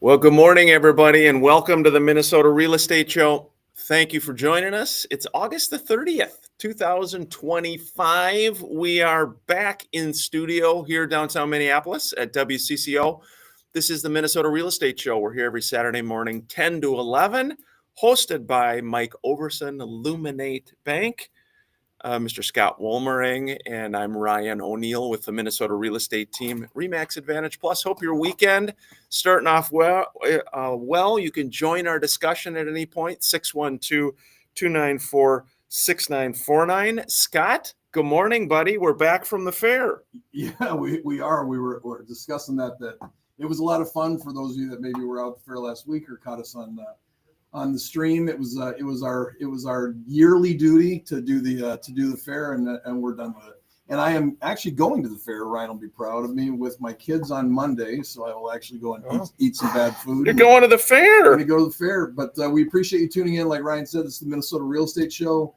Well, good morning, everybody, and welcome to the Minnesota Real Estate Show. Thank you for joining us. It's August the 30th, 2025. We are back in studio here downtown Minneapolis at WCCO. This is the Minnesota Real Estate Show. We're here every Saturday morning, 10 to 11, hosted by Mike Overson, Illuminate Bank. Mr. Scott Wohlmering, and I'm Ryan O'Neill with the Minnesota Real Estate Team, RE/MAX Advantage Plus. Hope your weekend starting off well. You can join our discussion at any point, 612-294-6949. Scott, good morning, buddy. We're back from the fair. Yeah, we are. We're discussing that it was a lot of fun for those of you that maybe were out at the fair last week or caught us on the stream. It was our yearly duty to do the fair, and we're done with it. And I am actually going to the fair. Ryan will be proud of me with my kids on Monday, so I will actually go and eat some bad food. You're going to the fair. I'm going to go to the fair, but we appreciate you tuning in. Like Ryan said, it's the Minnesota Real Estate Show.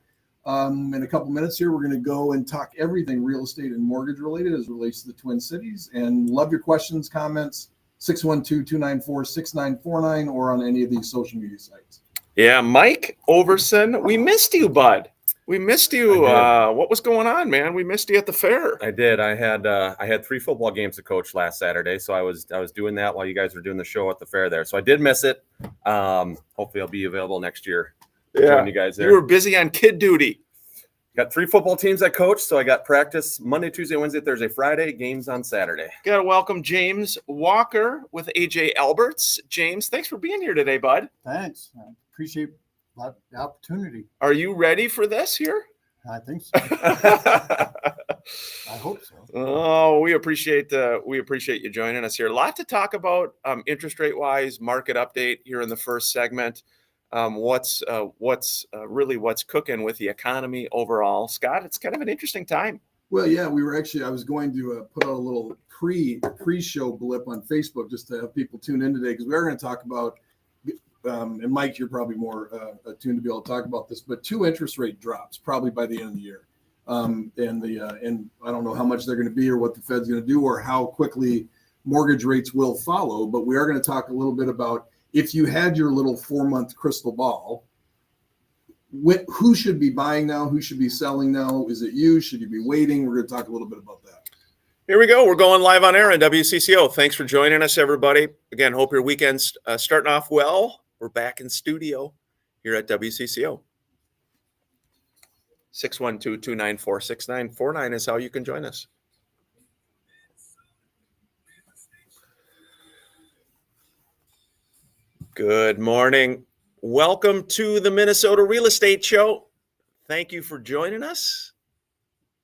In a couple minutes here, we're going to go and talk everything real estate and mortgage related as it relates to the Twin Cities. And love your questions, comments. 612-294-6949 or on any of these social media sites. Yeah, Mike Overson, we missed you, bud. We missed you. What was going on, man? We missed you at the fair. I did. I had 3 football games to coach last Saturday, so I was doing that while you guys were doing the show at the fair there. So I did miss it. Hopefully, I'll be available next year. Join you guys there. You were busy on kid duty. Got 3 football teams I coach, so I got practice Monday, Tuesday, Wednesday, Thursday, Friday, games on Saturday. Got to welcome James Walker with AJ Alberts. James, thanks for being here today, bud. Thanks. I appreciate the opportunity. Are you ready for this here? I think so. I hope so. Oh, we appreciate you joining us here. A lot to talk about interest rate wise, market update here in the first segment. What's cooking with the economy overall, Scott? It's kind of an interesting time. Well, yeah, I was going to put out a little pre-show blip on Facebook just to have people tune in today, because we are going to talk about, and Mike, you're probably more attuned to be able to talk about this, but 2 interest rate drops probably by the end of the year. And I don't know how much they're going to be or what the Fed's going to do or how quickly mortgage rates will follow, but we are going to talk a little bit about, if you had your little 4-month crystal ball, who should be buying now? Who should be selling now? Is it you? Should you be waiting? We're going to talk a little bit about that. Here we go. We're going live on air on WCCO. Thanks for joining us, everybody. Again, hope your weekend's starting off well. We're back in studio here at WCCO. 612-294-6949 is how you can join us. Good morning. Welcome to the Minnesota Real Estate Show. Thank you for joining us,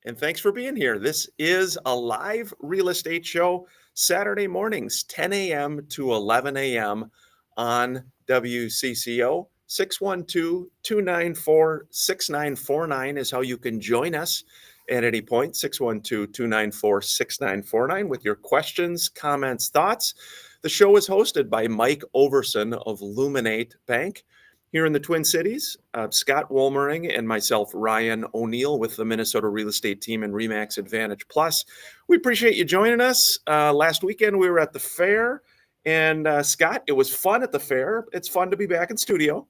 and thanks for being here. This is a live real estate show, Saturday mornings, 10 a.m. to 11 a.m. on WCCO. 612-294-6949 is how you can join us at any point. 612-294-6949 with your questions, comments, thoughts. The show is hosted by Mike Overson of Illuminate Bank here in the Twin Cities. Scott Wohlmering and myself, Ryan O'Neill, with the Minnesota Real Estate Team and RE/MAX Advantage Plus. We appreciate you joining us. Last weekend, we were at the fair. And Scott, it was fun at the fair. It's fun to be back in studio.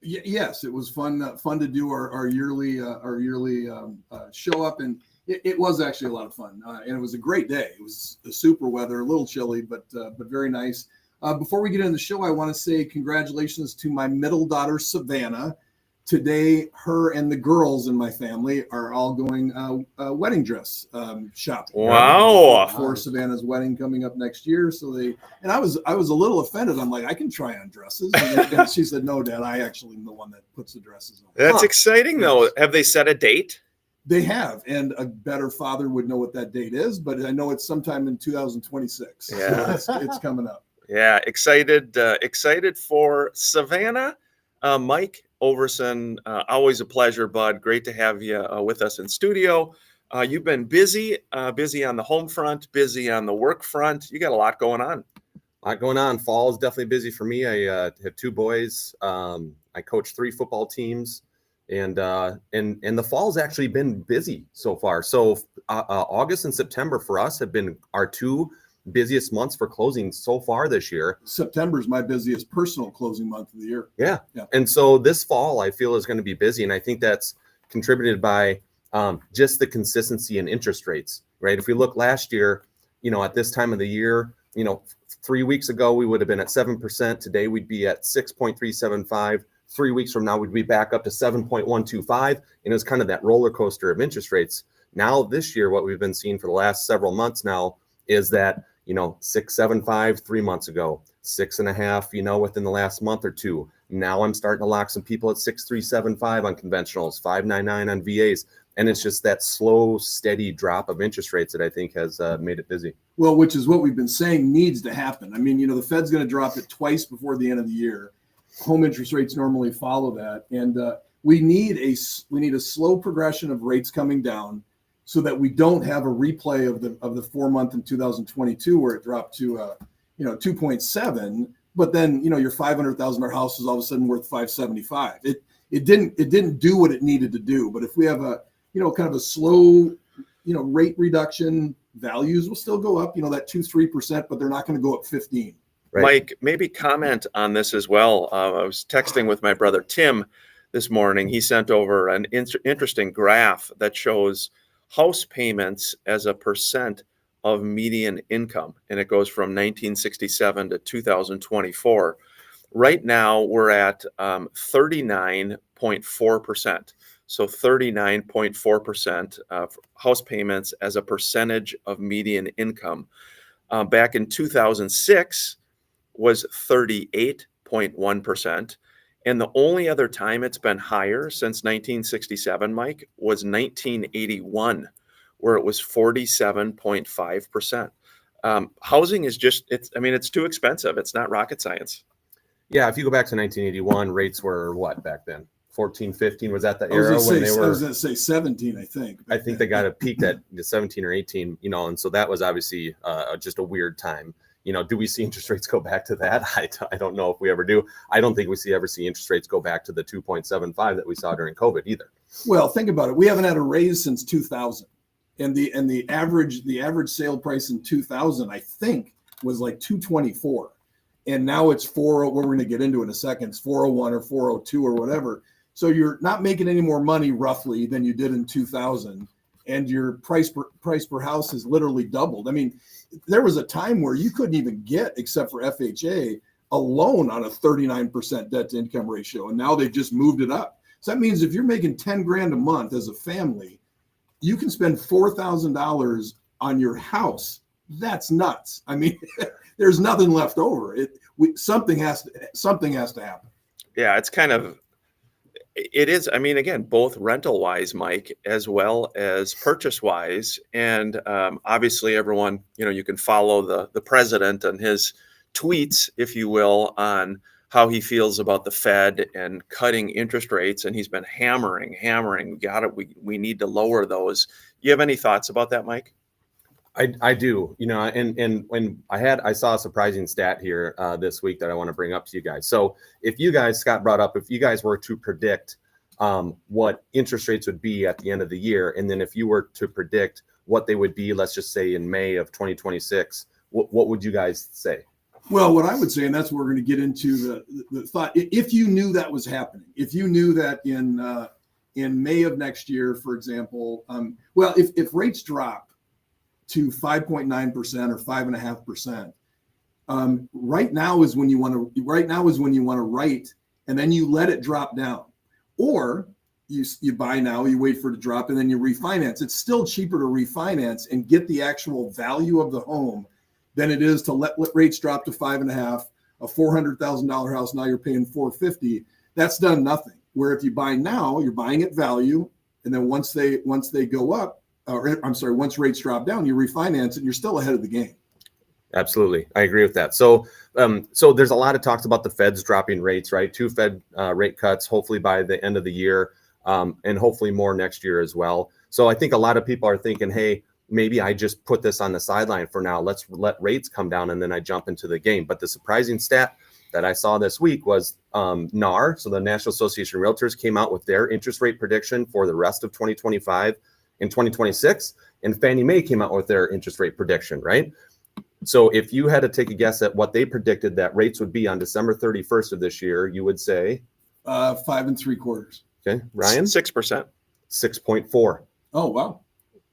Yes, it was fun to do our yearly show up, and it was actually a lot of fun, and it was a great day. It was the super weather, a little chilly, but very nice. Before we get into the show, I want to say congratulations to my middle daughter, Savannah. Today, her and the girls in my family are all going wedding dress shopping. Wow! For Savannah's wedding coming up next year. I was a little offended. I'm like, I can try on dresses. And she said, no, Dad, I actually am the one that puts the dresses on. That's exciting, though. Have they set a date? They have, and a better father would know what that date is, but I know it's sometime in 2026. Yeah, so it's coming up. Yeah, excited for Savannah. Mike Overson, always a pleasure, bud. Great to have you with us in studio. You've been busy on the home front, busy on the work front. You got a lot going on. Fall is definitely busy for me. I have 2 boys. I coach 3 football teams, and the fall's actually been busy so far. So August and September for us have been our 2 busiest months for closing so far this year. September is my busiest personal closing month of the year. Yeah. Yeah. And so this fall, I feel, is going to be busy. And I think that's contributed by just the consistency in interest rates, right? If we look last year, at this time of the year, 3 weeks ago, we would have been at 7%. Today, we'd be at 6.375. 3 weeks from now, we'd be back up to 7.125. And it was kind of that roller coaster of interest rates. Now, this year, what we've been seeing for the last several months now is that, 6.75 3 months ago, 6.5, within the last month or two. Now I'm starting to lock some people at 6.375 on conventionals, 5.99 on VAs. And it's just that slow, steady drop of interest rates that I think has made it busy. Well, which is what we've been saying needs to happen. I mean, the Fed's going to drop it twice before the end of the year. Home interest rates normally follow that. And we need a slow progression of rates coming down so that we don't have a replay of the 4 month in 2022 where it dropped to 2.7, but then your $500,000 house is all of a sudden worth 575. It didn't do what it needed to do. But if we have a kind of a slow rate reduction, values will still go up, that 2-3%, but they're not going to go up 15. Right. Mike, maybe comment on this as well. I was texting with my brother Tim this morning. He sent over an interesting graph that shows house payments as a percent of median income, and it goes from 1967 to 2024. Right now, we're at 39.4%. So 39.4% of house payments as a percentage of median income. Back in 2006 was 38.1%. And the only other time it's been higher since 1967, Mike, was 1981, where it was 47.5%. Housing is it's too expensive. It's not rocket science. Yeah, if you go back to 1981, rates were what back then? 14, 15, was that the era when they were? I was going to say 17, I think. I think they got a peak at 17 or 18, and so that was obviously just a weird time. Do we see interest rates go back to that? I don't know if we ever do. I don't think we ever see interest rates go back to the 2.75 that we saw during COVID either. Well, think about it. We haven't had a raise since 2000. And the average sale price in 2000, I think, was like 224. And now it's 4. What we're going to get into in a second. It's 401 or 402 or whatever. So you're not making any more money roughly than you did in 2000, and your price per house has literally doubled. I mean, there was a time where you couldn't even get, except for FHA, a loan on a 39% debt to income ratio, and now they've just moved it up. So that means if you're making 10 grand a month as a family, you can spend $4,000 on your house. That's nuts. I mean, there's nothing left over. Something has to happen. Yeah, it is. I mean, again, both rental wise, Mike, as well as purchase wise. And obviously everyone, you can follow the president and his tweets, if you will, on how he feels about the Fed and cutting interest rates. And he's been hammering, we need to lower those. You have any thoughts about that, Mike? I do, and when I saw a surprising stat here this week that I want to bring up to you guys. So if you guys, Scott brought up, if you guys were to predict what interest rates would be at the end of the year, and then if you were to predict what they would be, let's just say in May of 2026, what would you guys say? Well, what I would say, and that's what we're going to get into the thought, if you knew that was happening, if you knew that in May of next year, for example, if rates drop to 5.9% or 5.5%. Right now is when you want to write, and then you let it drop down, or you buy now, you wait for it to drop, and then you refinance. It's still cheaper to refinance and get the actual value of the home than it is to let rates drop to 5.5. A $400,000 house now you're paying $450. That's done nothing. Where if you buy now, you're buying at value, and then once they go up. Once rates drop down, you refinance it, and you're still ahead of the game. Absolutely. I agree with that. So there's a lot of talks about the Fed's dropping rates, right? 2 Fed rate cuts, hopefully by the end of the year, and hopefully more next year as well. So I think a lot of people are thinking, hey, maybe I just put this on the sideline for now. Let's let rates come down, and then I jump into the game. But the surprising stat that I saw this week was NAR, so the National Association of Realtors, came out with their interest rate prediction for the rest of 2025 in 2026, and Fannie Mae came out with their interest rate prediction, right? So if you had to take a guess at what they predicted that rates would be on December 31st of this year, you would say, 5 3/4. okay, Ryan, 6%. 6.4. Oh, wow.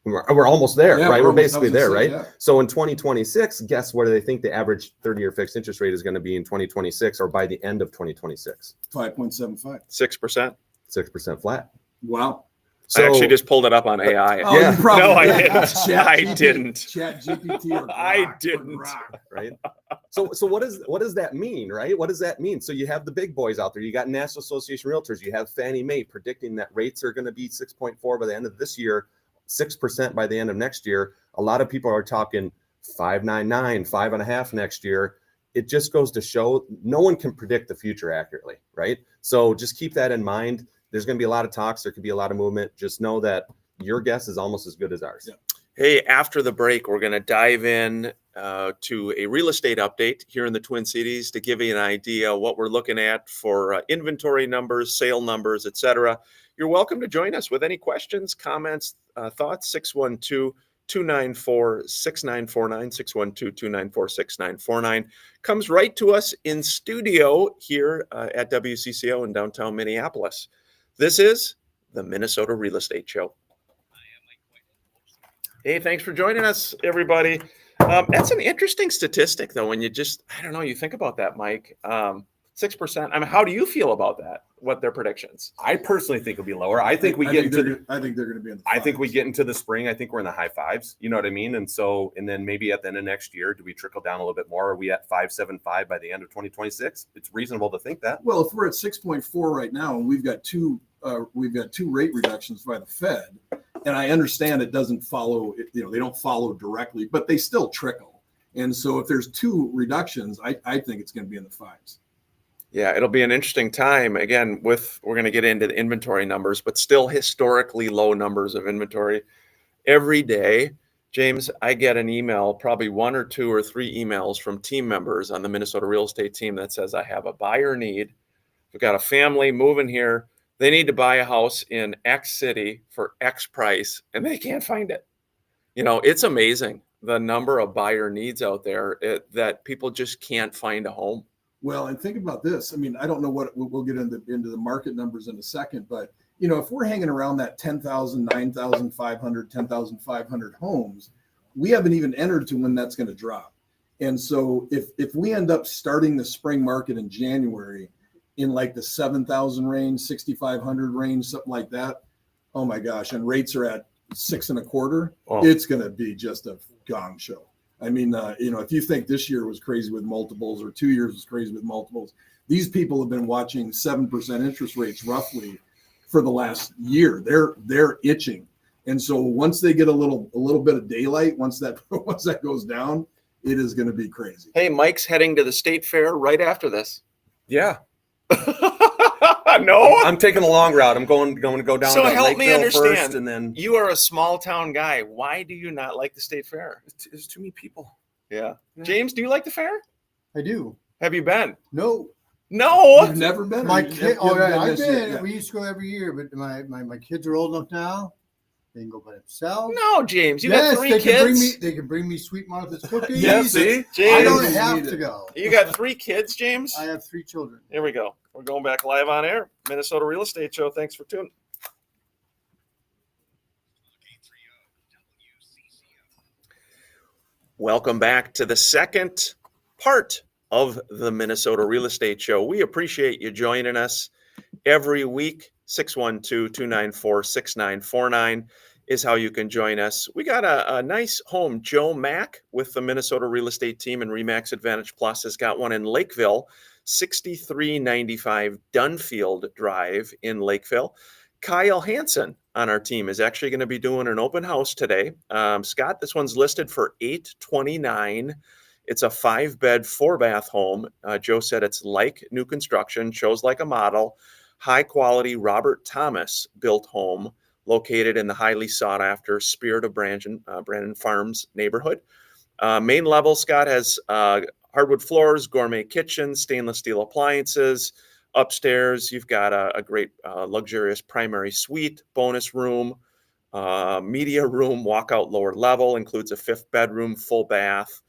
We're almost there, Yeah, right? we're We're almost- basically I was there, gonna right? say, yeah. So in 2026, guess what do they think the average 30-year fixed interest rate is going to be in 2026 or by the end of 2026? 5.75. 6%. 6% flat. Wow. So I actually just pulled it up on AI. Oh, Yeah. you probably No, I did. didn't. Chat I GPT didn't. Chat GPT or I Grok, or didn't. Grok. right? So what does that mean, right? What does that mean? So you have the big boys out there. You got National Association of Realtors. You have Fannie Mae predicting that rates are going to be 6.4 by the end of this year, 6% by the end of next year. A lot of people are talking 5.99, 5.5 next year. It just goes to show no one can predict the future accurately, right? So just keep that in mind. There's going to be a lot of talks. There could be a lot of movement. Just know that your guess is almost as good as ours. Yeah. Hey, after the break, we're going to dive in to a real estate update here in the Twin Cities to give you an idea what we're looking at for inventory numbers, sale numbers, etc. You're welcome to join us with any questions, comments, thoughts. 612-294-6949, 612-294-6949. Comes right to us in studio here at WCCO in downtown Minneapolis. This is the Minnesota Real Estate Show. Hey, thanks for joining us, everybody. That's an interesting statistic, though, when you just, I don't know, you think about that, Mike. 6%. I mean, how do you feel about that? What their predictions? I personally think it'll be lower. I think I think they're going to be in the I think we fives. get into the spring. I think we're in the high fives. You know what I mean? And then maybe at the end of next year, do we trickle down a little bit more? Are we at 5.75 by the end of 2026? It's reasonable to think that. Well, if we're at 6.4 right now, and we've got two rate reductions by the Fed, and I understand it doesn't follow, they don't follow directly, but they still trickle. And so if there's two reductions, I think it's going to be in the fives. Yeah, it'll be an interesting time. Again, we're going to get into the inventory numbers, but still historically low numbers of inventory. Every day, James, I get an email, probably 1 or 2 or 3 emails from team members on the Minnesota real estate team that says, I have a buyer need. We've got a family moving here. They need to buy a house in X city for X price, and they can't find it. It's amazing the number of buyer needs out there that people just can't find a home. Well, and think about this. I mean, I don't know what we'll get into the market numbers in a second, but if we're hanging around that 10,000, 9,500, 10,500 homes, we haven't even entered to when that's going to drop. And so if we end up starting the spring market in January in like the 7,000 range, 6,500 range, something like that, oh my gosh, and rates are at 6.25, it's going to be just a gong show. I mean, if you think this year was crazy with multiples or 2 years was crazy with multiples, these people have been watching 7% interest rates roughly for the last year. They're itching. And so once they get a little bit of daylight, once that goes down, it is going to be crazy. Hey, Mike's heading to the state fair right after this. Yeah. No, I'm taking a long route. I'm going to go down So to help me Lakeville understand. first, and then you are a small town guy. Why do you not like the state fair? there's too many people. Yeah. Yeah. James, do you like the fair? I do. Have you been? No, No. You've never been? my Or you- kid. you Oh, haven't yeah, I've this year? been. Yeah. We used to go every year, but my kids are old enough now. They can go by themselves. No, James. You yes, got 3 they can bring kids. me. They can bring me Sweet Martha's cookies. Yeah, See, I James. don't James, have you need to it. go. You got 3 kids, James? I have 3 children. Here we go. We're going back live on air. Minnesota Real Estate Show. Thanks for tuning. Welcome back to the second part of the Minnesota Real Estate Show. We appreciate you joining us every week. 612-294-6949 is how you can join us. We got a nice home. Joe Mack with the Minnesota Real Estate Team and RE/MAX Advantage Plus has got one in Lakeville, 6395 Dunfield Drive in Lakeville. Kyle Hansen on our team is actually going to be doing an open house today. Scott, this one's listed for $829. It's a 5-bed, 4-bath home. Joe said it's like new construction, shows like a model, high quality Robert Thomas built home located in the highly sought after Spirit of Brandon Farms neighborhood. Main level, Scott, has hardwood floors, gourmet kitchen, stainless steel appliances. Upstairs, you've got a great luxurious primary suite, bonus room, media room, walkout lower level, includes a 5th bedroom, full bath.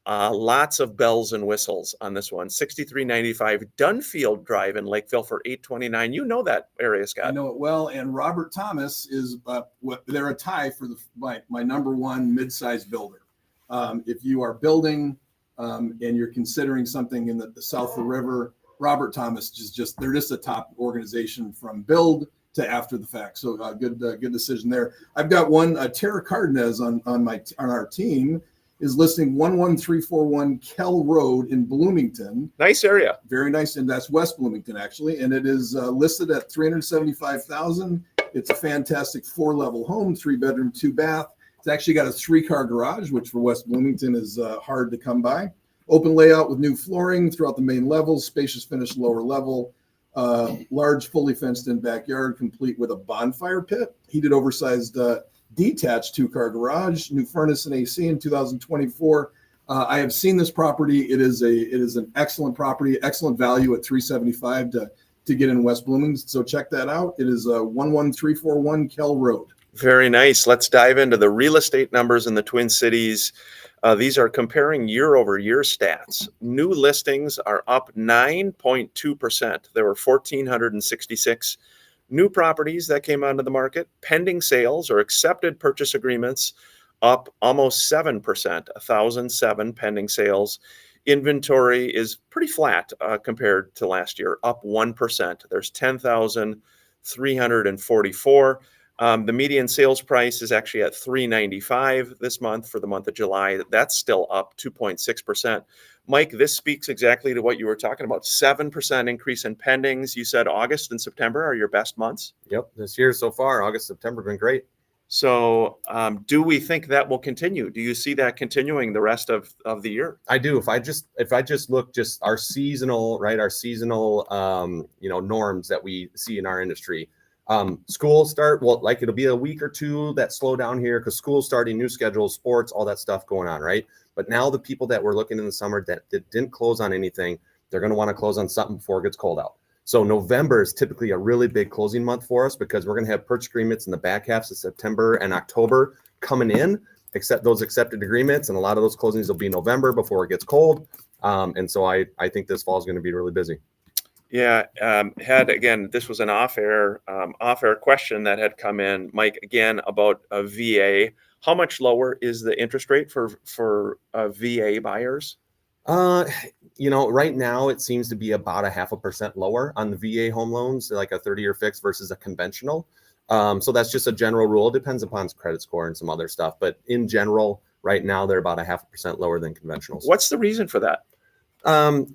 Lots of bells and whistles on this one. 6395 Dunfield Drive in Lakeville for $829. You know that area, I Scott. know it well. And Robert Thomas is they're a tie for my number one mid-sized builder. If you are building and you're considering something in the south of the river, Robert Thomas they're just a top organization from build to after the fact. So good decision there. I've got one. Tara Cardenas on our team is listing 11341 Kell Road in Bloomington. Nice area. Very nice, and that's West Bloomington actually, and it is listed at $375,000. It's a fantastic 4-level home, 3-bedroom, 2-bath. It's actually got a 3-car garage, which for West Bloomington is hard to come by. Open layout with new flooring throughout the main levels, spacious finished lower level, large fully fenced in backyard, complete with a bonfire pit, heated oversized detached 2-car garage, new furnace and AC in 2024. I have seen this property. It is an excellent property, excellent value at $375 to get in West Bloomington. So check that out. It is 11341 Kell Road. Very nice. Let's dive into the real estate numbers in the Twin Cities. These are comparing year-over-year stats. New listings are up 9.2%. There were 1,466 new properties that came onto the market. Pending sales or accepted purchase agreements up almost 7%, 1,007 pending sales. Inventory is pretty flat compared to last year, up 1%. There's 10,344. The median sales price is actually at $395 this month for the month of July. That's still up 2.6%. Mike, this speaks exactly to what you were talking about. 7% increase in pendings. You said August and September are your best months. Yep, this year so far, August, September, been great. So do we think that will continue? Do you see that continuing the rest of the year? I do. If I just look just our seasonal, right, norms that we see in our industry. School start, it'll be a week or two that slow down here because school's starting, new schedules, sports, all that stuff going on, right? But now the people that were looking in the summer that didn't close on anything, they're going to want to close on something before it gets cold out. So November is typically a really big closing month for us because we're going to have purchase agreements in the back halves of September and October coming in, except those accepted agreements. And a lot of those closings will be November before it gets cold. And so I think this fall is going to be really busy. Yeah, this was an off-air question that had come in, Mike, again, about a VA. How much lower is the interest rate for VA buyers? Right now it seems to be about 0.5% lower on the VA home loans, like a 30-year fix versus a conventional. So that's just a general rule. It depends upon credit score and some other stuff. But in general, right now they're about 0.5% lower than conventionals. What's the reason for that?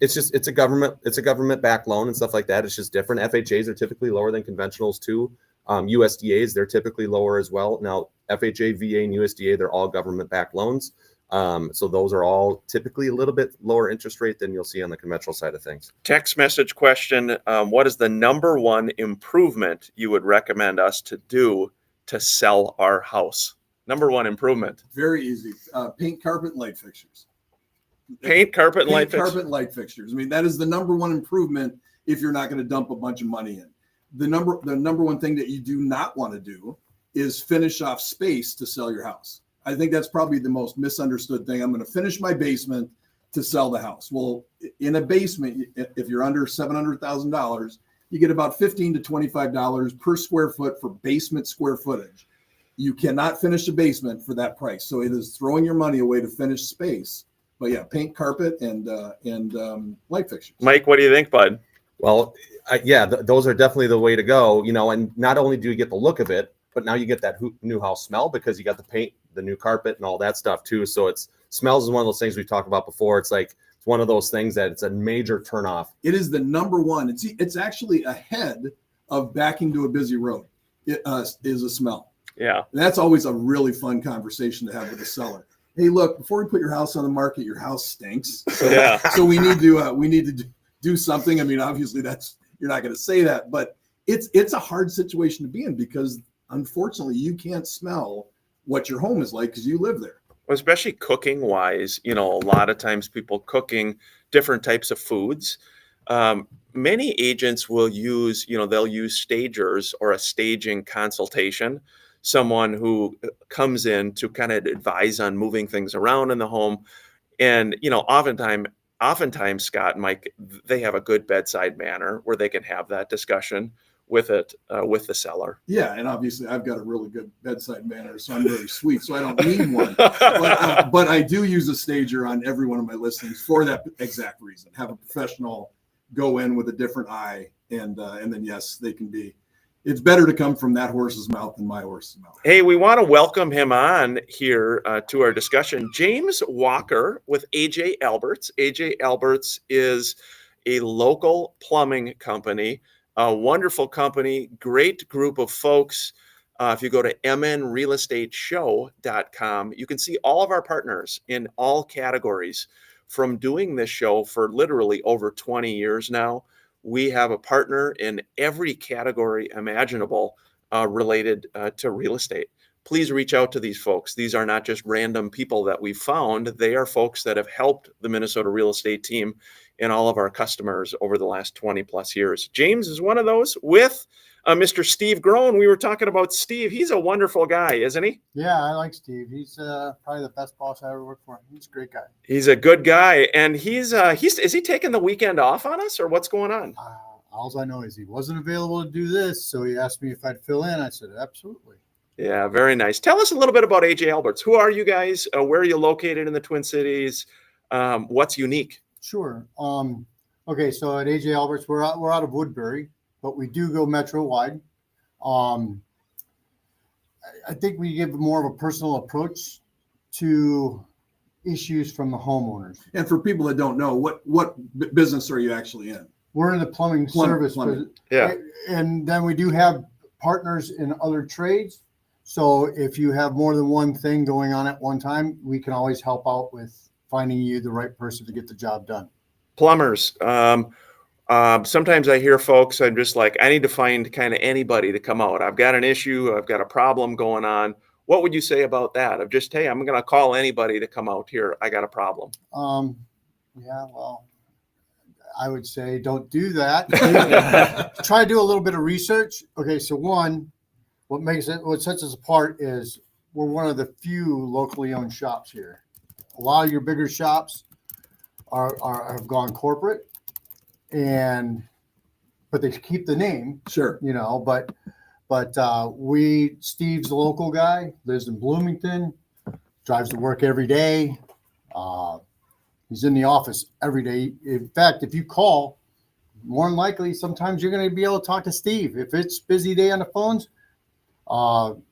It's a government backed loan and stuff like that. It's just different. FHAs are typically lower than conventionals too. USDAs, they're typically lower as well. Now, FHA, VA, and USDA, they're all government backed loans. So those are all typically a little bit lower interest rate than you'll see on the conventional side of things. Text message question. What is the number one improvement you would recommend us to do to sell our house? Number one improvement. Very easy. Paint, carpet, light fixtures. Paint, carpet, and light fixtures. Carpet, light fixtures. I mean, that is the number one improvement if you're not going to dump a bunch of money in. The number one thing that you do not want to do is finish off space to sell your house. I think that's probably the most misunderstood thing. I'm going to finish my basement to sell the house. Well, in a basement, if you're under $700,000, you get about $15 to $25 per square foot for basement square footage. You cannot finish a basement for that price. So it is throwing your money away to finish space. But yeah, paint, carpet, and light fixtures. Mike, what do you think, bud? Well, those are definitely the way to go. And not only do you get the look of it, but now you get that new house smell because you got the paint, the new carpet, and all that stuff too. So smells is one of those things we've talked about before. It's one of those things that it's a major turnoff. It is the number one. It's actually ahead of backing to a busy road. It is a smell. Yeah, and that's always a really fun conversation to have with the seller. Hey, look, before we put your house on the market, your house stinks. So we need to do something. I mean, obviously you're not going to say that, but it's a hard situation to be in because unfortunately you can't smell what your home is like because you live there. Well, especially cooking wise, a lot of times people cooking different types of foods. Many agents will use, they'll use stagers or a staging consultation. Someone who comes in to kind of advise on moving things around in the home. And, oftentimes, Scott and Mike, they have a good bedside manner where they can have that discussion with the seller. Yeah, and obviously I've got a really good bedside manner, so I'm very sweet. So I don't need one, but I do use a stager on every one of my listings for that exact reason. Have a professional go in with a different eye, and then yes, they can be. It's better to come from that horse's mouth than my horse's mouth. Hey, we want to welcome him on here to our discussion. James Walker with AJ Alberts. AJ Alberts is a local plumbing company, a wonderful company, great group of folks. If you go to mnrealestateshow.com, you can see all of our partners in all categories. From doing this show for literally over 20 years now, we have a partner in every category imaginable related to real estate. Please reach out to these folks. These are not just random people that we found. They are folks that have helped the Minnesota real estate team and all of our customers over the last 20 plus years. James is one of those with Mr. Steve Groen. We were talking about Steve. He's a wonderful guy, isn't he? Yeah, I like Steve. He's probably the best boss I ever worked for. He's a great guy. He's a good guy. And he's is he taking the weekend off on us, or what's going on? All I know is he wasn't available to do this, so he asked me if I'd fill in. I said, absolutely. Yeah, very nice. Tell us a little bit about AJ Alberts. Who are you guys? Where are you located in the Twin Cities? What's unique? Sure. Okay, so at AJ Alberts, we're out of Woodbury, but we do go metro wide. I think we give more of a personal approach to issues from the homeowners. And for people that don't know, what business are you actually in? We're in the plumbing service. Plumbing. Yeah. And then we do have partners in other trades. So if you have more than one thing going on at one time, we can always help out with finding you the right person to get the job done. Plumbers. Sometimes I hear folks, I'm just like, I need to find kind of anybody to come out. I've got an issue. I've got a problem going on. What would you say about that? Of just, hey, I'm going to call anybody to come out here. I got a problem. Yeah, well, I would say don't do that. Try to do a little bit of research. Okay, so one, what sets us apart is we're one of the few locally owned shops here. A lot of your bigger shops have gone corporate, but they keep the name, Sure. but Steve's a local guy, lives in Bloomington, drives to work every day. He's in the office every day. In fact, if you call, more than likely, sometimes you're going to be able to talk to Steve. If it's busy day on the phones,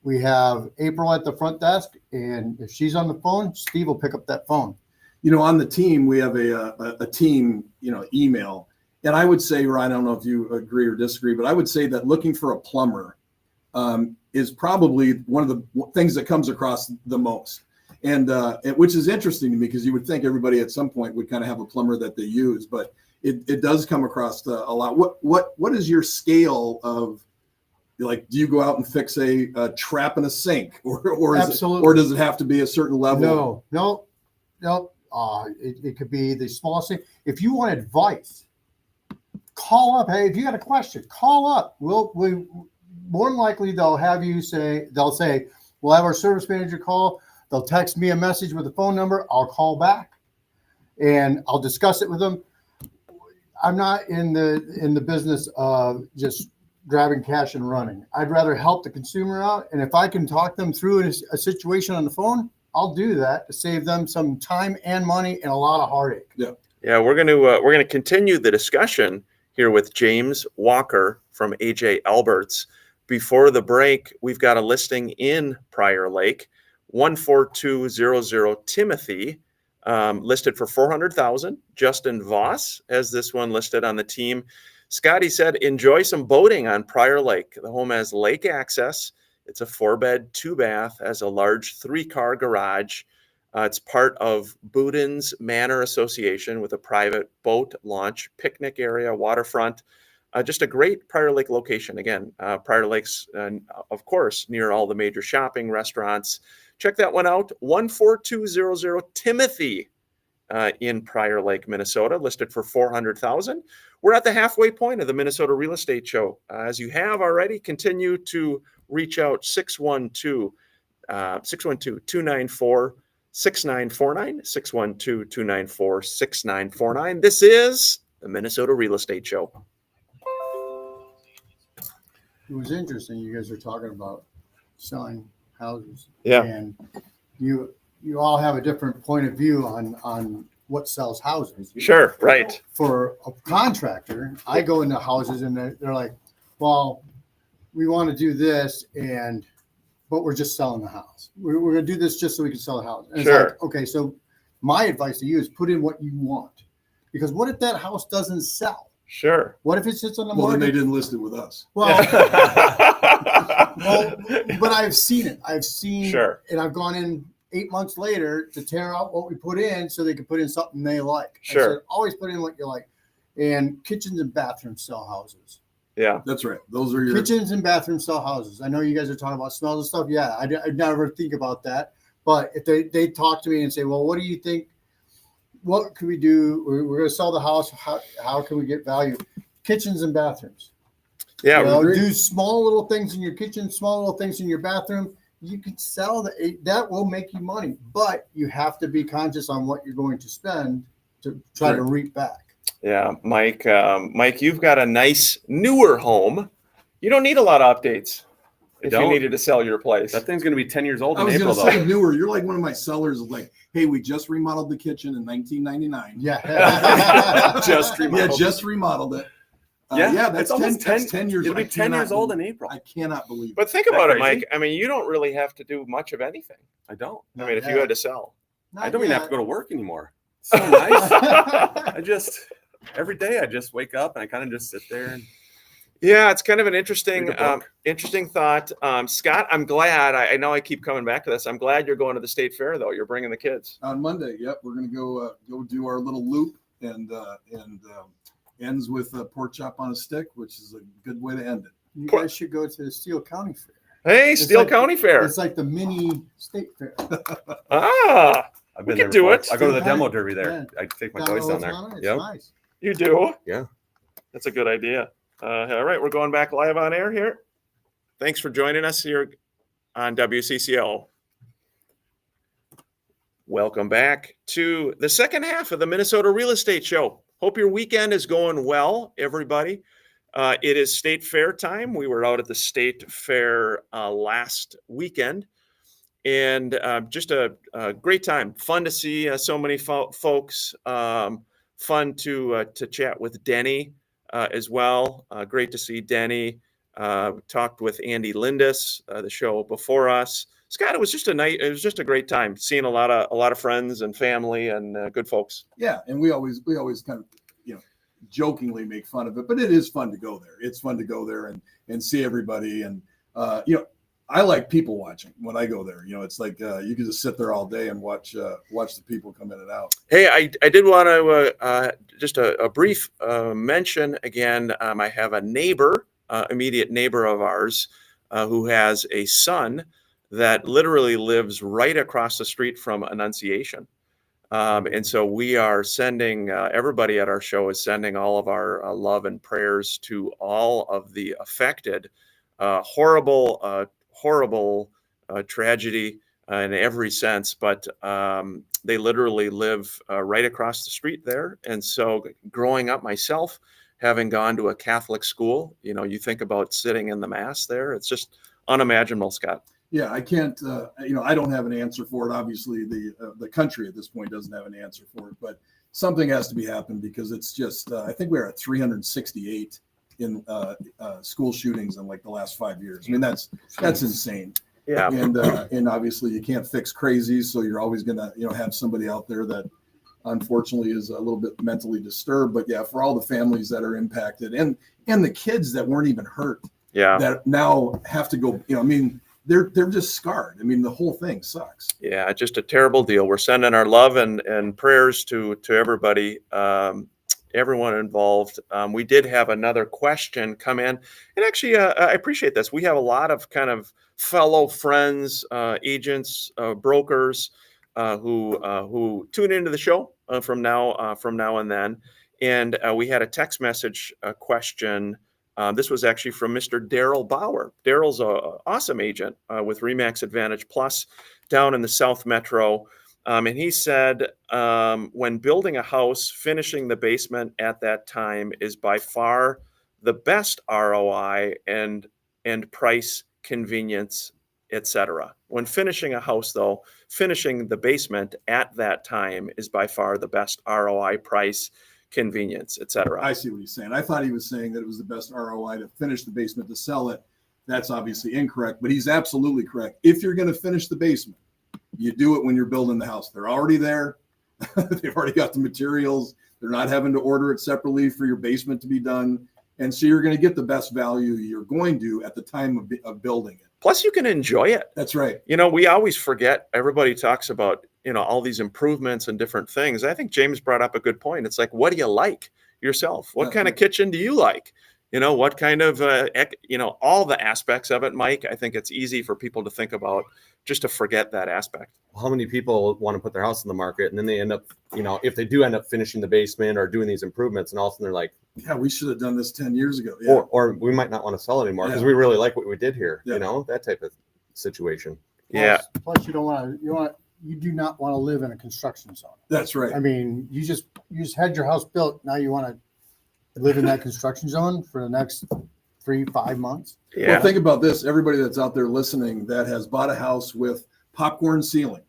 we have April at the front desk, and if she's on the phone, Steve will pick up that phone. On the team, we have a team, email. And I would say, Ryan, I don't know if you agree or disagree, but I would say that looking for a plumber is probably one of the things that comes across the most. And which is interesting to me, because you would think everybody at some point would kind of have a plumber that they use, but it does come across a lot. What is your scale of, like, do you go out and fix a trap in a sink, or does it have to be a certain level? No. It could be the smallest thing. If you want advice, call up. Hey, if you got a question, call up. We more than likely they'll say, we'll have our service manager call. They'll text me a message with a phone number. I'll call back and I'll discuss it with them. I'm not in the business of just grabbing cash and running. I'd rather help the consumer out. And if I can talk them through a situation on the phone, I'll do that to save them some time and money and a lot of heartache. Yeah. Yeah, we're going to continue the discussion here with James Walker from AJ Alberts. Before the break, we've got a listing in Prior Lake, 14200 Timothy, listed for $400,000. Justin Voss has this one listed on the team. Scotty said, enjoy some boating on Prior Lake. The home has lake access. It's a 4-bed, 2-bath, has a large 3-car garage. It's part of Boudin's Manor Association with a private boat launch, picnic area, waterfront. Just a great Prior Lake location. Again, Prior Lake's, of course, near all the major shopping restaurants. Check that one out. 14200 Timothy in Prior Lake, Minnesota, listed for $400,000. We're at the halfway point of the Minnesota Real Estate Show. As you have already, continue to reach out 612-294 6949, 612-294-6949. This is the Minnesota Real Estate Show. It was interesting. You guys are talking about selling houses. Yeah. And you all have a different point of view on what sells houses. Sure, right. For a contractor, I go into houses and they're like, well, we want to do this, but we're just selling the house. We're going to do this just so we can sell the house. And Sure. It's like, okay, so my advice to you is put in what you want. Because what if that house doesn't sell? Sure. What if it sits on the Well, then market? they didn't list it with us. Well, but I've seen it. I've seen, Sure. and I've gone in 8 months later to tear out what we put in so they can put in something they like. I Sure. said, always put in what you like. And kitchens and bathrooms sell houses. Yeah. That's right. Those are your Kitchens and bathrooms sell houses. I know you guys are talking about smells and stuff. Yeah, I never think about that. But if they talk to me and say, well, what do you think? What can we do? We're going to sell the house. How can we get value? Kitchens and bathrooms. Yeah. You know, we- do small little things in your kitchen, small little things in your bathroom. You can sell that will make you money, but you have to be conscious on what you're going to spend to try to reap back. Yeah, Mike. Mike, you've got a nice newer home. You don't need a lot of updates if you don't. needed to sell your place. That thing's going to be 10 years old I in was April, going to though. say newer. You're like one of my sellers. Like, hey, we just remodeled the kitchen in 1999. Yeah. Just Yeah, remodeled. just remodeled it. Yeah, that's it's almost 10 years. It'll I be 10 cannot years old in believe- April. I cannot believe it. But think Isn't that about it, crazy? Mike. I mean, you don't really have to do much of anything. I don't. I mean, if you had to sell. I don't even have to go to work anymore. It's so nice. I just, every day I just wake up and I kind of just sit there and Yeah, it's kind of an interesting, Read a book. interesting thought. Scott, I'm glad. I know I keep coming back to this. I'm glad you're going to the state fair, though. You're bringing the kids. On Monday, yep, we're going to go do our little loop and ends with a pork chop on a stick, which is a good way to end it. You guys should go to the Steele County Fair. Hey, It's Steele like- County Fair. It's like the mini state fair. Ah, I've We been there could do before. it. I go to the Yeah. demo derby there. Yeah. I take my Down toys in down there. Owatonna, It's Yep. nice. you do? Yeah. That's a good idea. All right, we're going back live on air here. Thanks for joining us here on WCCO. Welcome back to the second half of the Minnesota Real Estate Show. Hope your weekend is going well, everybody. It is State Fair time. We were out at the State Fair last weekend, and just a great time. Fun to see so many folks. Fun to chat with Denny as well. Great to see Denny. Talked with Andy Lindis, the show before us. Scott, it was just a great time seeing a lot of friends and family and good folks. Yeah, and we always kind of jokingly make fun of it, but it is fun to go there. It's fun to go there and see everybody, and I like people watching when I go there. It's like you can just sit there all day and watch the people come in and out. Hey, I did want to just a brief mention again. I have a neighbor, immediate neighbor of ours, who has a son that literally lives right across the street from Annunciation. And so we are sending, everybody at our show is sending all of our love and prayers to all of the affected. Horrible tragedy in every sense, but they literally live right across the street there. And so growing up myself, having gone to a Catholic school, you think about sitting in the mass there. It's just unimaginable, Scott. Yeah, I can't. I don't have an answer for it. Obviously, the country at this point doesn't have an answer for it, but something has to be happened because it's just. I think we're at 368 in school shootings in like the last 5 years. I mean, that's insane. Yeah. And obviously, you can't fix crazy, so you're always gonna have somebody out there that unfortunately is a little bit mentally disturbed. But yeah, for all the families that are impacted and the kids that weren't even hurt, Yeah. that now have to go. I mean. They're just scarred. I mean, the whole thing sucks. Yeah, just a terrible deal. We're sending our love and prayers to everybody, everyone involved. We did have another question come in, and actually, I appreciate this. We have a lot of kind of fellow friends, agents, brokers who tune into the show from now and then. And we had a text message question. This was actually from Mr. Daryl Bauer. Daryl's an awesome agent with Remax Advantage Plus down in the South Metro. And he said, when building a house, finishing the basement at that time is by far the best ROI and price, convenience, etc. When finishing a house, though, finishing the basement at that time is by far the best ROI, price, convenience, etc. I see what he's saying. I thought he was saying that it was the best ROI to finish the basement to sell it. That's obviously incorrect, but he's absolutely correct. If you're going to finish the basement, you do it when you're building the house. They're already there. They've already got the materials. They're not having to order it separately for your basement to be done. And so you're going to get the best value you're going to at the time of building it. Plus, you can enjoy it. That's right. You know, we always forget, everybody talks about, you know, all these improvements and different things. I think James brought up a good point. It's like, what do you like yourself? What That's kind of right. kitchen do you like? You know, what kind of, you know, all the aspects of it, Mike. I think it's easy for people to think about, just to forget that aspect. How many people want to put their house on the market and then they end up, you know, if they do end up finishing the basement or doing these improvements, and all of a sudden they're like, Yeah, we should have done this 10 years ago. Yeah. or we might not want to sell it anymore because Yeah. we really like what we did here, Yeah. you know, that type of situation. Yeah. Plus you don't want to, you do not want to live in a construction zone. That's right. I mean, you just had your house built. Now you want to live in that construction zone for the next 3-5 months. Yeah. Well, think about this. Everybody that's out there listening that has bought a house with popcorn ceiling.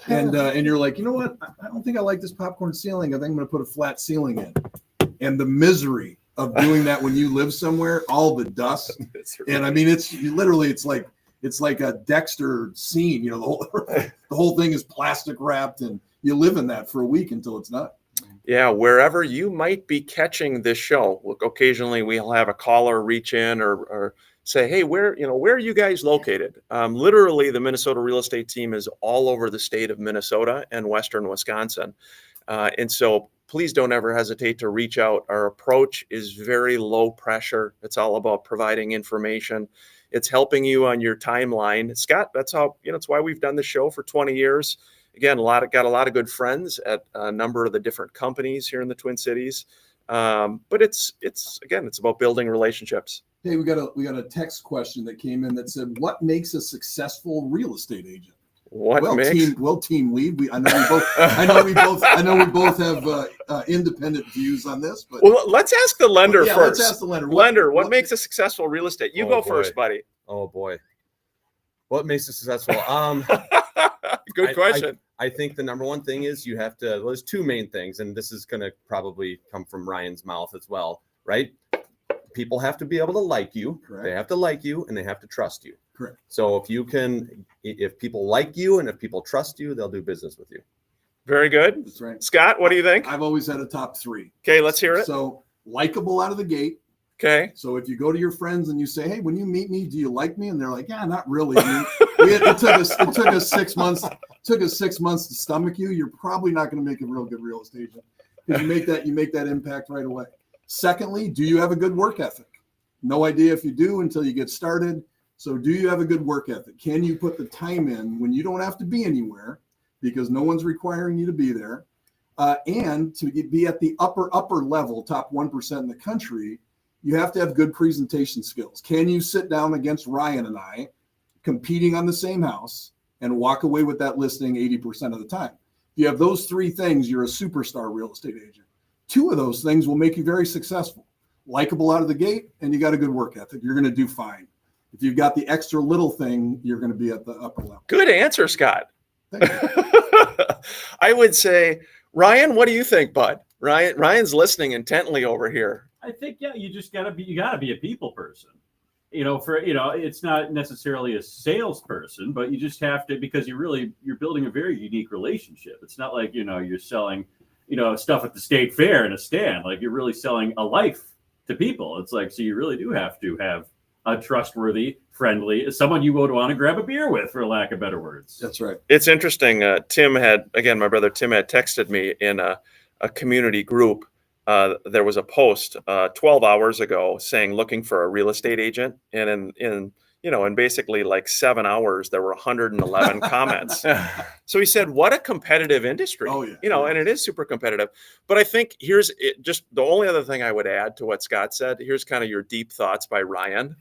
And you're like, you know what? I don't think I like this popcorn ceiling. I think I'm going to put a flat ceiling in. And the misery of doing that when you live somewhere, all the dust. And I mean, it's like a Dexter scene. You know, the whole thing is plastic wrapped, and you live in that for a week until it's not. Yeah, wherever you might be catching this show, look, occasionally we'll have a caller reach in or say, hey, where are you guys located? Literally, the Minnesota real estate team is all over the state of Minnesota and Western Wisconsin. And so please don't ever hesitate to reach out. Our approach is very low pressure. It's all about providing information. It's helping you on your timeline. Scott, that's how, it's why we've done the show for 20 years. Again, got a lot of good friends at a number of the different companies here in the Twin Cities. But it's about building relationships. Hey, we got a text question that came in that said, "What makes a successful real estate agent?" Team lead. I know we both have independent views on this. But well, let's ask the lender first. Let's ask the lender. What makes a successful real estate? You go first, buddy. Oh boy, what makes it successful? Good question. I think the number one thing is you have to. There's two main things, and this is going to probably come from Ryan's mouth as well, right? People have to be able to like you. Correct. They have to like you, and they have to trust you. Correct. So if people like you and if people trust you, they'll do business with you. Very good. That's right. Scott, what do you think? I've always had a top three. Okay, let's hear it. So likable out of the gate. Okay. So if you go to your friends and you say, "Hey, when you meet me, do you like me?" and they're like, "Yeah, not really." It took us 6 months. Took us 6 months to stomach you. You're probably not going to make a real good real estate agent because you make that impact right away. Secondly, do you have a good work ethic? No idea if you do until you get started. So do you have a good work ethic? Can you put the time in when you don't have to be anywhere because no one's requiring you to be there? And to be at the upper level, top 1% in the country, you have to have good presentation skills. Can you sit down against Ryan and I competing on the same house and walk away with that listing 80% of the time? If you have those three things, you're a superstar real estate agent. Two of those things will make you very successful. Likable out of the gate, and you got a good work ethic. You're going to do fine. If you've got the extra little thing, you're going to be at the upper level. Good answer, Scott. Thank you. I would say, Ryan, what do you think, bud? Ryan's listening intently over here. I think, yeah, you gotta be a people person. It's not necessarily a salesperson, but you just have to, because you're building a very unique relationship. It's not like, you're selling, stuff at the state fair in a stand. Like, you're really selling a life to people. It's like, so you really do have to have a trustworthy, friendly, someone you would want to grab a beer with, for lack of better words. That's right. It's interesting. My brother Tim had texted me in a community group. There was a post 12 hours ago saying looking for a real estate agent, and in basically like 7 hours there were 111 comments. So he said, "What a competitive industry!" Oh, yeah. And it is super competitive. But I think just the only other thing I would add to what Scott said. Here's kind of your deep thoughts by Ryan.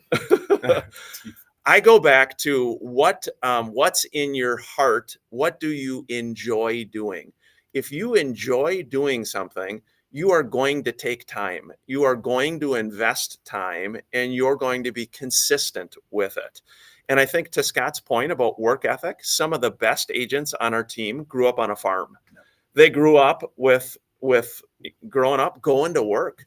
I go back to what's in your heart. What do you enjoy doing? If you enjoy doing something, you are going to take time. You are going to invest time, and you're going to be consistent with it. And I think to Scott's point about work ethic, some of the best agents on our team grew up on a farm. They grew up with growing up going to work.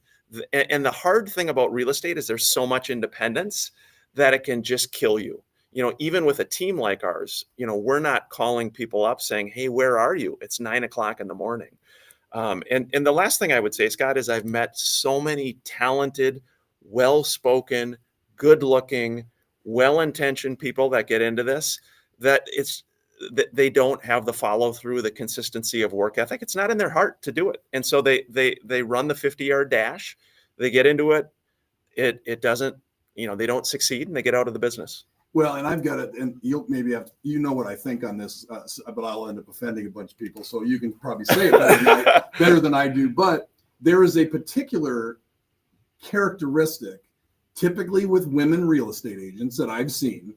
And the hard thing about real estate is there's so much independence that it can just kill you. You know, even with a team like ours, you know, we're not calling people up saying, "Hey, where are you?" It's 9 o'clock in the morning. And the last thing I would say, Scott, is I've met so many talented, well-spoken, good-looking, well-intentioned people that get into this that they don't have the follow-through, the consistency of work ethic. It's not in their heart to do it, and so they run the 50-yard dash. They get into it. It doesn't. You know, they don't succeed, and they get out of the business. Well, and I've got it, and you'll maybe have, you know what I think on this, but I'll end up offending a bunch of people. So you can probably say it better than I do. But there is a particular characteristic, typically with women real estate agents that I've seen.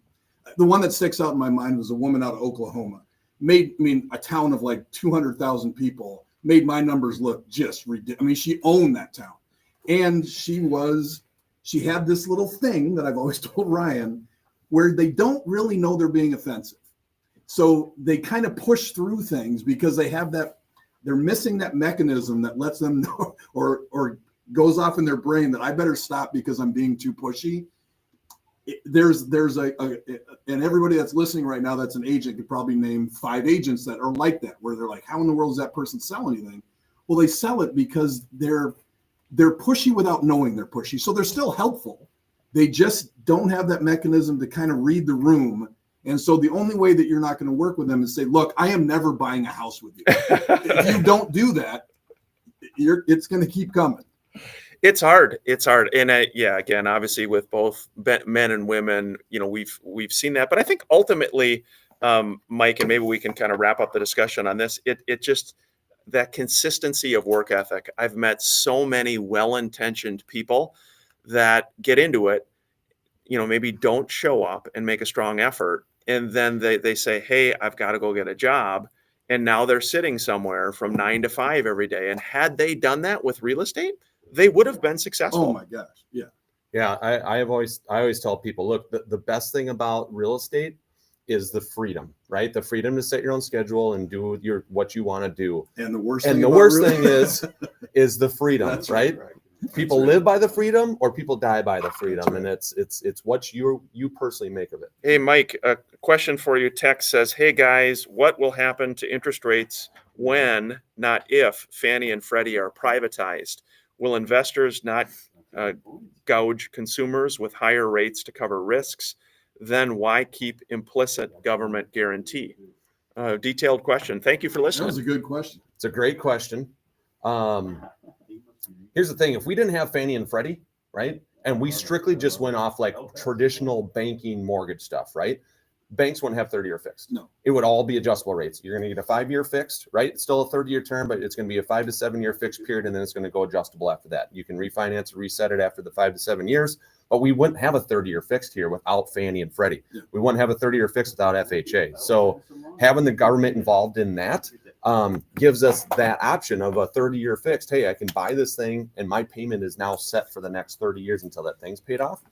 The one that sticks out in my mind was a woman out of Oklahoma. A town of like 200,000 people, made my numbers look just ridiculous. I mean, she owned that town, and she had this little thing that I've always told Ryan, where they don't really know they're being offensive. So they kind of push through things because they're missing that mechanism that lets them know or goes off in their brain that I better stop because I'm being too pushy. There's and everybody that's listening right now that's an agent could probably name 5 agents that are like that, where they're like, how in the world does that person sell anything? Well, they sell it because they're pushy without knowing they're pushy. So they're still helpful. They just don't have that mechanism to kind of read the room. And so the only way that you're not going to work with them is say, look, I am never buying a house with you. If you don't do that, it's going to keep coming. It's hard. And again, obviously with both men and women, you know, we've seen that. But I think ultimately, Mike, and maybe we can kind of wrap up the discussion on this. It just, that consistency of work ethic. I've met so many well-intentioned people that get into it, you know, maybe don't show up and make a strong effort. And then they say, hey, I've got to go get a job. And now they're sitting somewhere from 9 to 5 every day. And had they done that with real estate, they would have been successful. Oh my gosh. Yeah. Yeah. I always tell people, look, the best thing about real estate is the freedom, right? The freedom to set your own schedule and do what you want to do. And the worst thing is the freedom, That's right? People live by the freedom, or people die by the freedom, and it's what you personally make of it. Hey, Mike, a question for you. Text says, hey guys, what will happen to interest rates when, not if, Fannie and Freddie are privatized? Will investors not gouge consumers with higher rates to cover risks? Then why keep implicit government guarantee? Detailed question. Thank you for That listening. was a good question. It's a great question. Here's the thing: if we didn't have Fannie and Freddie, right, and we strictly just went off like traditional banking mortgage stuff, right, banks wouldn't have 30-year fixed. No. It would all be adjustable rates. You're going to get a 5-year fixed, right? It's still a 30-year term, but it's going to be a 5 to 7 year fixed period, and then it's going to go adjustable after that. You can refinance or reset it after the 5 to 7 years, but we wouldn't have a 30-year fixed here without Fannie and Freddie. Yeah. We wouldn't have a 30-year fixed without FHA. So having the government involved in that gives us that option of a 30-year fixed. Hey, I can buy this thing, and my payment is now set for the next 30 years until that thing's paid off.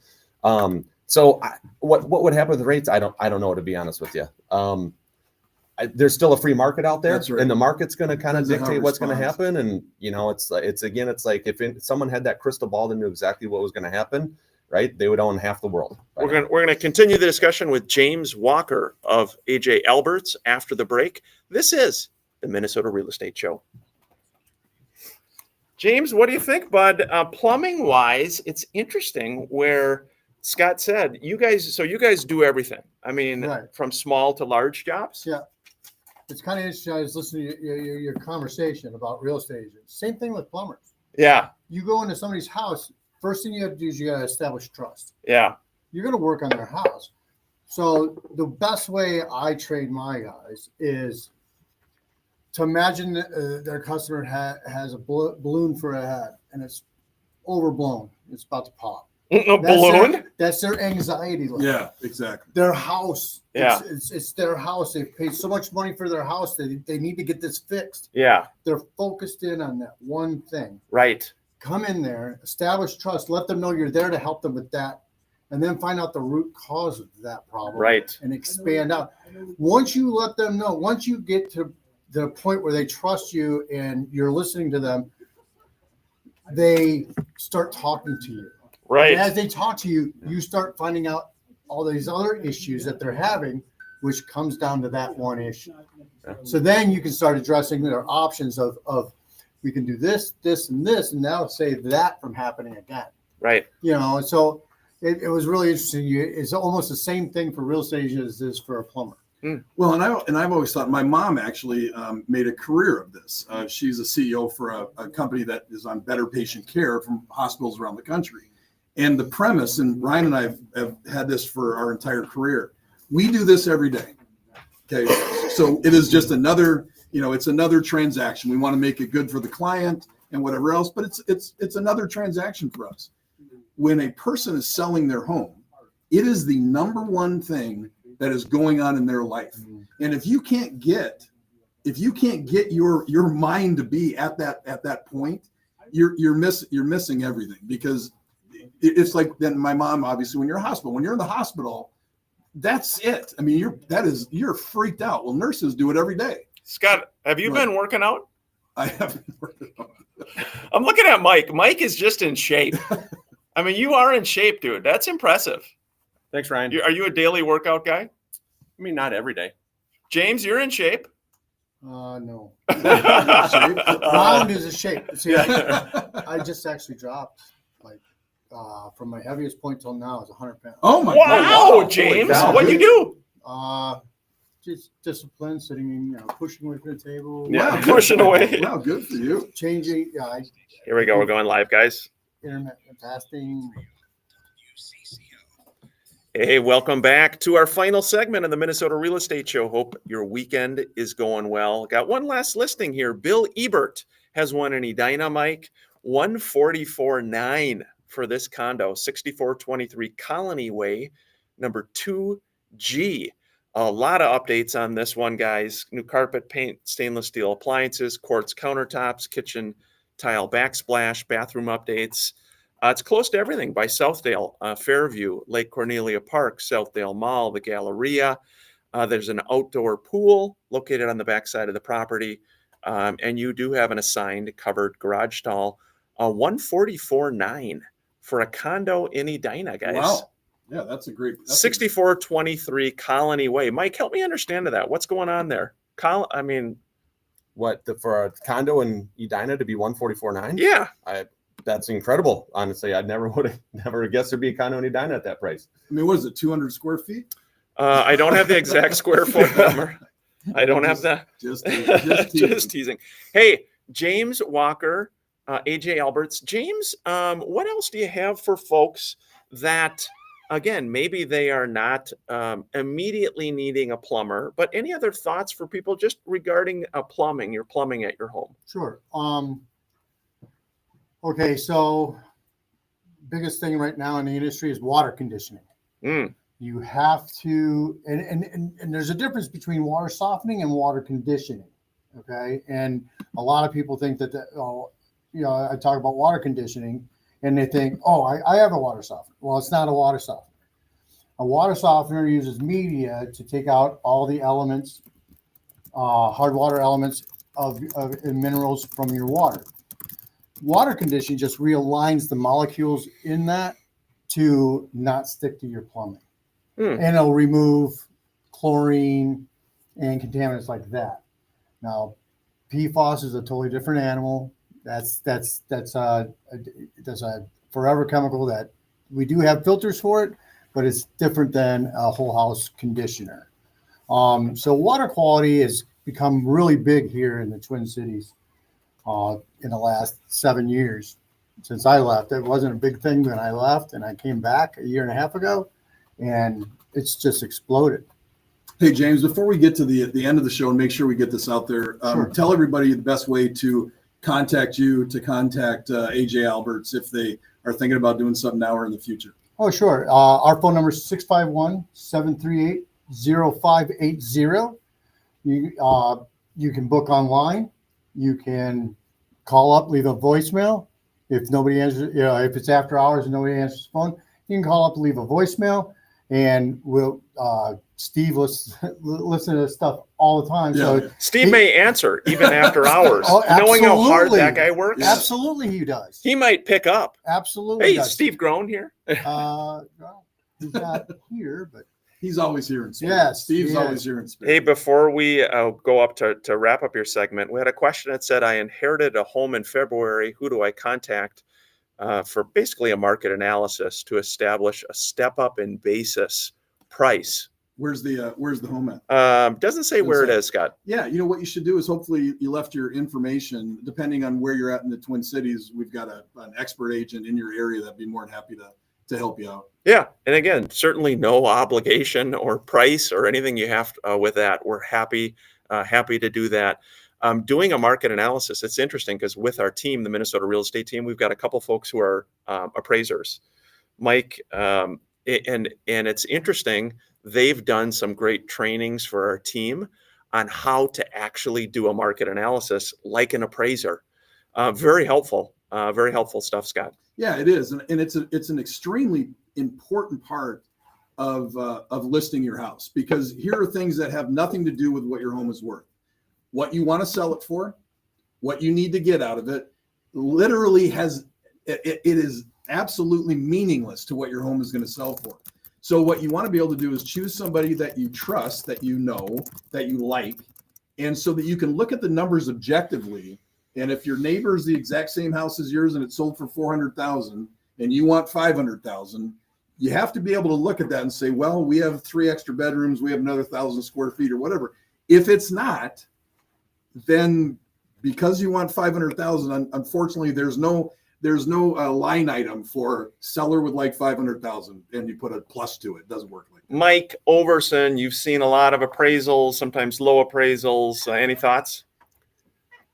So what would happen with the rates? I don't know, to be honest with you. There's still a free market out there, That's right. and the market's going to kind of Depends on how it dictate what's going to responds. happen. And you know, it's like if someone had that crystal ball that knew exactly what was going to happen, right? They would own half the world. We're going to continue the discussion with James Walker of AJ Alberts after the break. This is the Minnesota Real Estate Show. James, what do you think, bud? Plumbing wise, it's interesting where Scott said you guys do everything. I mean, Right. from small to large jobs. Yeah. It's kind of interesting. I was listening to your conversation about real estate agents. Same thing with plumbers. Yeah. You go into somebody's house, first thing you have to do is you got to establish trust. Yeah. You're going to work on their house. So the best way I train my guys is to imagine their customer has a balloon for a head and it's overblown. It's about to pop. A balloon? That's their anxiety level. Yeah, exactly. Their house. Yeah. It's their house. They've paid so much money for their house that they need to get this fixed. Yeah. They're focused in on that one thing. Right. Come in there, establish trust, let them know you're there to help them with that, and then find out the root cause of that problem. Right. And expand out. Once you let them know, once you get to the point where they trust you and you're listening to them, they start talking to you. Right. And as they talk to you, you start finding out all these other issues that they're having, which comes down to that one issue. So then you can start addressing their options of we can do this, this, and this, and now save that from happening again. Right. You know, so it was really interesting. It's almost the same thing for real estate as it is for a plumber. Well, and I've always thought my mom actually made a career of this. She's a CEO for a company that is on better patient care from hospitals around the country. And the premise, and Ryan and I have had this for our entire career. We do this every day. Okay, so it is just another, it's another transaction. We want to make it good for the client and whatever else, but it's another transaction for us. When a person is selling their home, it is the number one thing that is going on in their life. And if you can't get your mind to be at that point, you're missing everything, because it's like, then my mom, obviously, when you're in the hospital, that's it. I mean, you're freaked out. Well, nurses do it every day. Scott, have you been working out? I haven't worked out. I'm looking at Mike. Mike is just in shape. I mean, you are in shape, dude. That's impressive. Thanks, Ryan. Are you a daily workout guy? I mean, not every day. James, you're in shape. No. Shape. Round is a shape. See, I just actually dropped from my heaviest point till now is 100 pounds. Oh my Wow, God. James, cow. what do you do? Just discipline, sitting, pushing away from the table. Yeah, Wow, pushing good. away. Wow, good for you. Changing, Here we go. We're going live, guys. intermittent fasting. Hey, welcome back to our final segment of the Minnesota Real Estate Show. Hope your weekend is going well. Got one last listing here. Bill Ebert has one in Edina, Mike. 144.9 for this condo, 6423 Colony Way, number 2G. A lot of updates on this one, guys. New carpet, paint, stainless steel appliances, quartz countertops, kitchen tile backsplash, bathroom updates. It's close to everything by Southdale, Fairview, Lake Cornelia Park, Southdale Mall, the Galleria. There's an outdoor pool located on the backside of the property. And you do have an assigned covered garage stall. 144.9 for a condo in Edina, guys. Wow. Yeah, that's a great. 6423 Colony Way. Mike, help me understand that. What's going on there? For For a condo in Edina to be 144.9? yeah. That's incredible. Honestly, I never would have never guessed there'd be a condo in Edina at that price. I mean, what is it? 200 square feet? I don't have the exact square foot number. I don't have that. Just Just teasing. Hey, James Walker, AJ Alberts. James, what else do you have for folks that, again, maybe they are not immediately needing a plumber, but any other thoughts for people just regarding your plumbing at your home? Sure. Okay, so biggest thing right now in the industry is water conditioning. You have to, and there's a difference between water softening and water conditioning. Okay, and a lot of people think that I talk about water conditioning and they think, I have a water softener. Well, it's not a water softener. A water softener uses media to take out all the elements, hard water elements of minerals from your water. Water conditioning just realigns the molecules in that to not stick to your plumbing. And it'll remove chlorine and contaminants like that. Now, PFAS is a totally different animal. That's a forever chemical that we do have filters for it, but it's different than a whole house conditioner. So water quality has become really big here in the Twin Cities in the last 7 years since I left. It wasn't a big thing when I left, and I came back a year and a half ago, and it's just exploded. Hey, James, before we get to the end of the show and make sure we get this out there, Sure. Tell everybody the best way to contact you, to contact AJ Alberts if they are thinking about doing something now or in the future? Oh, sure. Our phone number is 651-738-0580. You can book online. You can call up, leave a voicemail. If nobody answers, if it's after hours and nobody answers the phone, you can call up, leave a voicemail, and Steve listen to this stuff all the time. Yeah. So Steve may answer even after hours, Oh, knowing how hard absolutely. that guy works. absolutely he does. He might pick up. Absolutely Hey, does. Steve Grown here. Well, he's not here, but He's always here in spirit. Yes, Steve's he always is. here in spirit. Hey, before we go up to wrap up your segment, we had a question that said, I inherited a home in February. Who do I contact for basically a market analysis to establish a step up in basis price? Where's the home at? Doesn't say where it is, Scott. Yeah, what you should do is hopefully you left your information. Depending on where you're at in the Twin Cities, we've got an expert agent in your area that'd be more than happy to help you out. Yeah, and again, certainly no obligation or price or anything you have with that. We're happy to do that. Doing a market analysis, it's interesting because with our team, the Minnesota Real Estate Team, we've got a couple folks who are appraisers. Mike, and it's interesting. They've done some great trainings for our team on how to actually do a market analysis like an appraiser. Very helpful stuff, Scott. Yeah, it is, and it's an extremely important part of listing your house, because here are things that have nothing to do with what your home is worth. What you want to sell it for, what you need to get out of it, literally it is absolutely meaningless to what your home is going to sell for. So what you want to be able to do is choose somebody that you trust, that you know, that you like, and so that you can look at the numbers objectively. And if your neighbor is the exact same house as yours and it's sold for $400,000 and you want $500,000, you have to be able to look at that and say, well, we have 3 extra bedrooms, we have another 1,000 square feet or whatever. If it's not, then because you want $500,000, unfortunately, there's no line item for seller would like $500,000 and you put a plus to it. It doesn't work like that. Mike Overson, you've seen a lot of appraisals, sometimes low appraisals. Any thoughts?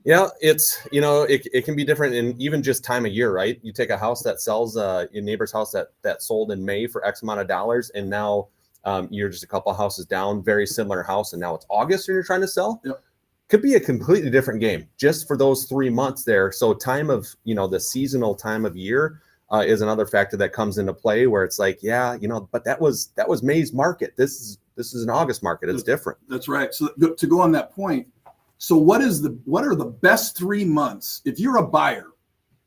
Yeah, it's, it can be different in even just time of year, right? You take a house that sells, your neighbor's house that sold in May for X amount of dollars, and now you're just a couple of houses down, very similar house, and now it's August and you're trying to sell. Yep. Could be a completely different game just for those 3 months there. So time of, the seasonal time of year is another factor that comes into play, where it's like, but that was May's market. This is an August market. It's different. That's right. So to go on that point, so what are the best 3 months? If you're a buyer,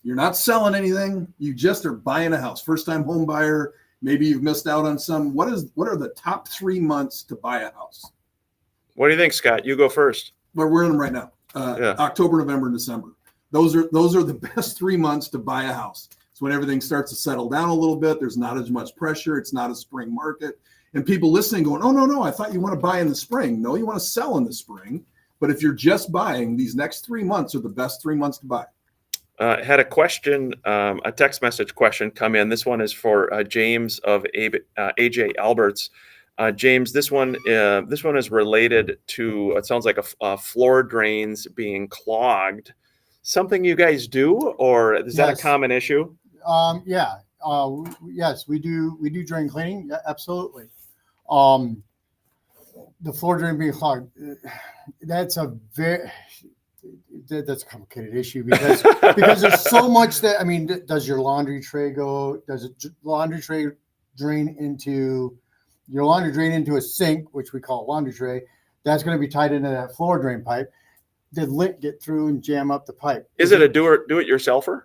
you're not selling anything, you just are buying a house, first time home buyer, maybe you've missed out on some. What are the top 3 months to buy a house? What do you think, Scott? You go first. Where we're in them right now, October, November, and December. Those are the best 3 months to buy a house. It's when everything starts to settle down a little bit. There's not as much pressure. It's not a spring market. And people listening going, oh, no, I thought you want to buy in the spring. No, you want to sell in the spring. But if you're just buying, these next 3 months are the best 3 months to buy. Had a question, a text message question come in. This one is for James of AJ Alberts. James, this one is related to, it sounds like a floor drains being clogged. Something you guys do, or is that a Yes. common issue? Yes, we do drain cleaning. Yeah, absolutely. The floor drain being clogged, that's a complicated issue because there's so much that, does your laundry tray laundry tray drain into a sink, which we call a laundry tray? That's going to be tied into that floor drain pipe. Did lint get through and jam up the pipe? Is it a do-it-yourselfer?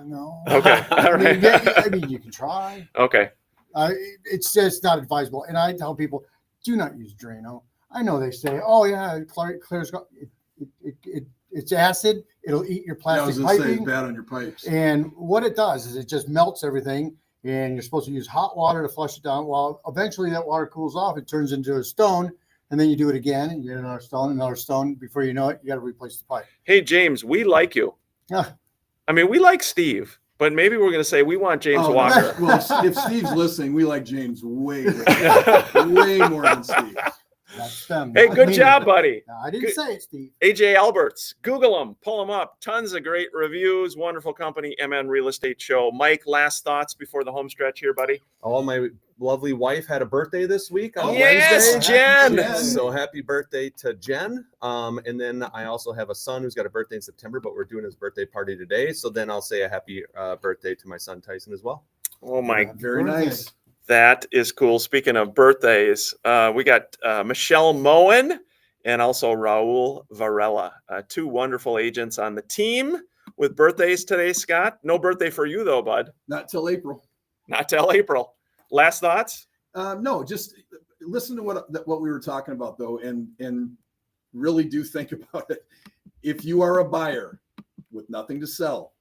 No. Okay. All right. You can try. Okay. It's just not advisable. And I tell people, do not use Drano. I know they say, oh yeah, it clears. It's acid. It'll eat your I was plastic going to say piping. it's bad on your pipes. And what it does is it just melts everything. And you're supposed to use hot water to flush it down. Well, eventually that water cools off. It turns into a stone. And then you do it again and you get another stone. Before you know it, you got to replace the pipe. Hey, James, we like you. Yeah. We like Steve, but maybe we're going to say we want James Oh, Walker. Well, if Steve's listening, we like James way more than Steve. That's them. Hey, not good me. job, buddy. No, I didn't Good- say it, Steve. AJ Alberts, Google them, pull them up. Tons of great reviews. Wonderful company, MN Real Estate Show. Mike, last thoughts before the home stretch here, buddy? Oh, my lovely wife had a birthday this week on Yes, Wednesday. Jen. Jen. So happy birthday to Jen. And then I also have a son who's got a birthday in September, but we're doing his birthday party today. So then I'll say a happy birthday to my son Tyson as well. Oh my, Happy Very birthday. nice. that is cool. Speaking of birthdays, we got Michelle Moen and also Raul Varela, two wonderful agents on the team with birthdays today. Scott, no birthday for you though, bud. Not till April. Not till April. Last thoughts? No, just listen to what we were talking about though, and really do think about it. If you are a buyer with nothing to sell,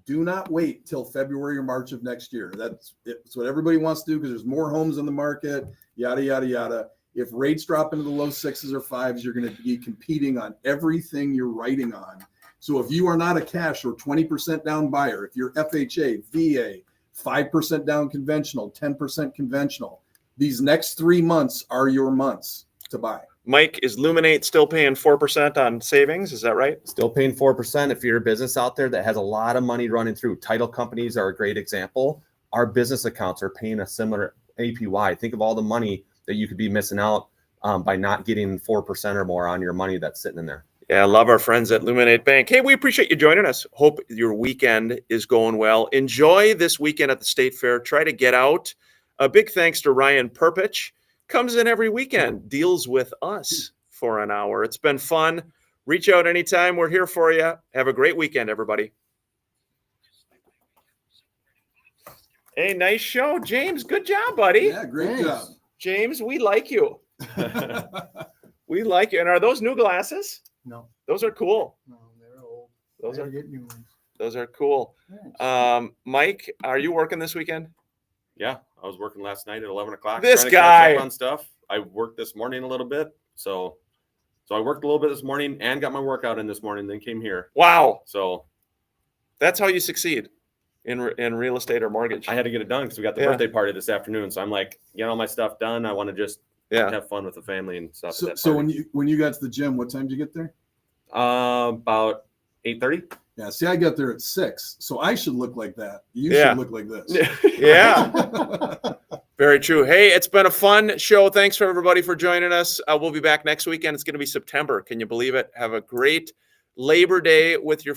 do not wait till February or March of next year. That's what everybody wants to do because there's more homes in the market, yada, yada, yada. If rates drop into the low 6s or 5s, you're going to be competing on everything you're writing on. So if you are not a cash or 20% down buyer, if you're FHA, VA, 5% down conventional, 10% conventional, these next 3 months are your months to buy. Mike, is Luminate still paying 4% on savings? Is that right? Still paying 4% if you're a business out there that has a lot of money running through. Title companies are a great example. Our business accounts are paying a similar APY. Think of all the money that you could be missing out by not getting 4% or more on your money that's sitting in there. Yeah, I love our friends at Luminate Bank. Hey, we appreciate you joining us. Hope your weekend is going well. Enjoy this weekend at the State Fair. Try to get out. A big thanks to Ryan Perpich. Comes in every weekend, deals with us for an hour. It's been fun. Reach out anytime. We're here for you. Have a great weekend, everybody. Hey, nice show, James. Good job, buddy. Yeah, great job. James, we like you. We like you. And are those new glasses? No, Those are cool. no, they're old. Those Gotta are get new ones. those are cool. Thanks. Mike, are you working this weekend? Yeah, I was working last night at 11 o'clock. This trying to catch guy. up on stuff. I worked this morning a little bit, so I worked a little bit this morning and got my workout in this morning. Then came here. Wow, So that's how you succeed in real estate or mortgage. I had to get it done because we got the Yeah. birthday party this afternoon. So I'm like, get all my stuff done. I want to just Yeah. have fun with the family and stuff. at that So party. when you got to the gym, what time did you get there? About 8:30. Yeah, see, I got there at 6, so I should look like that. You Yeah. should look like this. Yeah, very true. Hey, it's been a fun show. Thanks for everybody for joining us. We'll be back next weekend. It's going to be September. Can you believe it? Have a great Labor Day with your